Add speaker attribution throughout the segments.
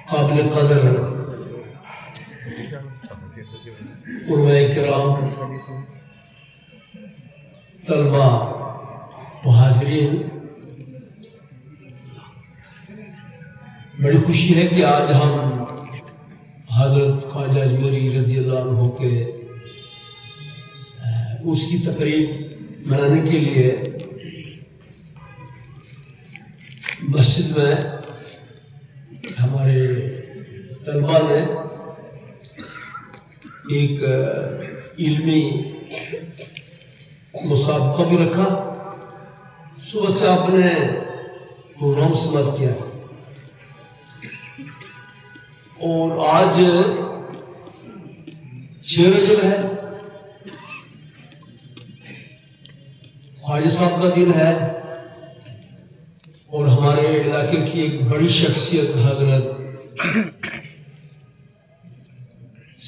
Speaker 1: قابل قدر علماء کرام، طلبہ و حاضرین، بڑی خوشی ہے کہ آج ہم حضرت خواجہ اجمیری رضی اللہ عنہ کے اس کی تقریب منانے کے لیے مسجد میں ہمارے طلبہ نے ایک علمی مسابقہ بھی رکھا۔ صبح سے آپ نے پروگرام سماعت کیا اور آج 6 رجب ہے، خواجہ صاحب کا دن ہے اور ہمارے علاقے کی ایک بڑی شخصیت حضرت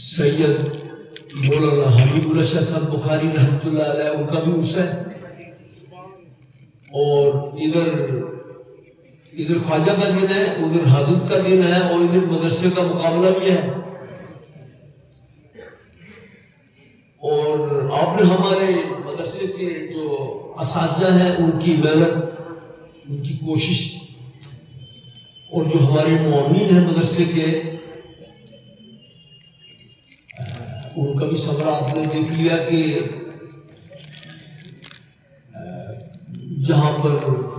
Speaker 1: سید مولانا حبیب اللہ شاہ صاحب بخاری رحمۃ اللہ علیہ، ان کا بھی عرس ہے، اور ادھر خواجہ کا دن ہے، ادھر حضرت کا دن ہے، اور ادھر مدرسے کا مقابلہ بھی ہے۔ اور آپ نے ہمارے مدرسے کے جو اساتذہ ہیں ان کی محنت، ان کی کوشش، اور جو ہمارے معاونین ہیں مدرسے کے، ان کا بھی صبر آپ نے دیکھ لیا کہ جہاں پر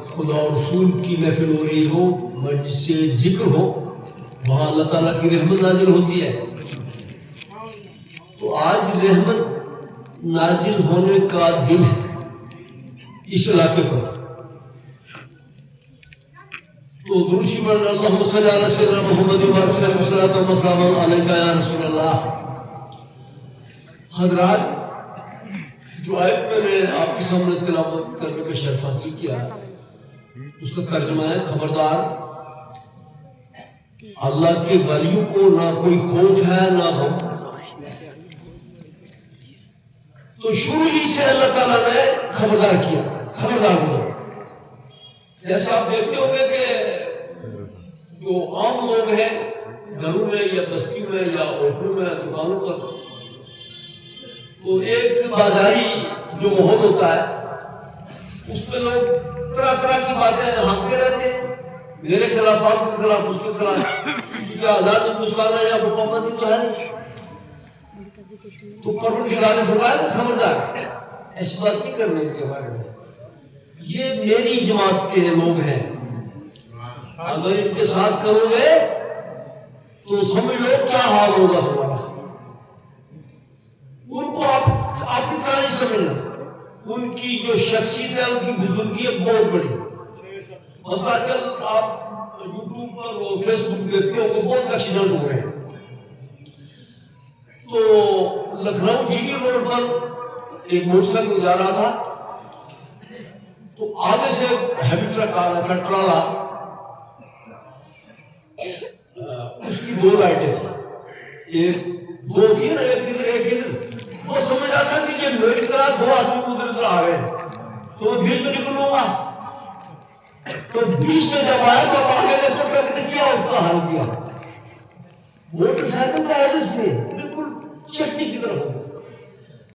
Speaker 1: خدا اور رسول کی محفل ہو رہی ہو، مجلس سے ذکر ہو، وہاں اللہ تعالیٰ کی رحمت نازل ہوتی ہے۔ تو آج رحمت نازل ہونے کا دن ہے اس علاقے پر، تو درود شریف پڑھ اللہم صلی علی سیدنا محمد وبارک وسلم علیک یا رسول اللہ۔ حضرات، جو آیت میں نے آپ کے سامنے تلاوت کرنے کا شرف حاصل کیا، اس کا ترجمہ ہے خبردار، اللہ کے ولیوں کو نہ کوئی خوف ہے نہ غم۔ تو شروع ہی سے اللہ تعالیٰ نے خبردار کیا، خبردار ہو۔ جیسے آپ دیکھتے ہوں گے کہ جو عام لوگ ہیں گھروں میں یا بستیوں میں یا ہوٹلوں میں دکانوں پر، تو ایک بازاری جو ماحول ہوتا ہے اس میں لوگ طرح طرح کی باتیں ہانکتے رہتے ہیں، میرے خلاف، آپ کے خلاف، اس کے خلاف، کیونکہ آزاد ہندوستان ہے یا وہ پابندی تو ہے نہیں۔ تو پروردگار نے فرمایا کہ خبردار، ایسی بات نہیں کرنے کے بارے میں، یہ میری جماعت کے لوگ ہیں، اگر ان کے ساتھ کرو گے تو سمجھ لو کیا حال ہوگا تمہارا۔ ان کو آپ اپنی طرح نہیں سمجھنا، ان کی جو شخصیت ہے، ان کی بزرگی ہے بہت بڑی۔ مثلا آج کل آپ یوٹیوب پر اور فیس بک دیکھتے ہو کہ بہت ایکسیڈنٹ ہو رہے ہیں۔ تو لکھنؤ جی ٹی روڈ پر ایک موٹر سائیکل جا رہا تھا، تو آگے سے ہیوی ٹرک آ رہا تھا، ٹرالا، اس کی 2 لائٹیں تھیں، ایک 2 تھی نا، ایک ادھر ایک ادھر۔ وہ سمجھ رہا تھا کہ یہ میری طرح 2 آدمی ادھر ادھر آ رہے ہیں، تو میں بیچ میں نکلوں گا۔ تو بیچ میں جب آیا تو آگے دیکھو ٹرک نے کیا، اس کا حل کیا، موٹر سائیکل کا ایڈس نے بالکل چٹنی کی طرف ہو گیا۔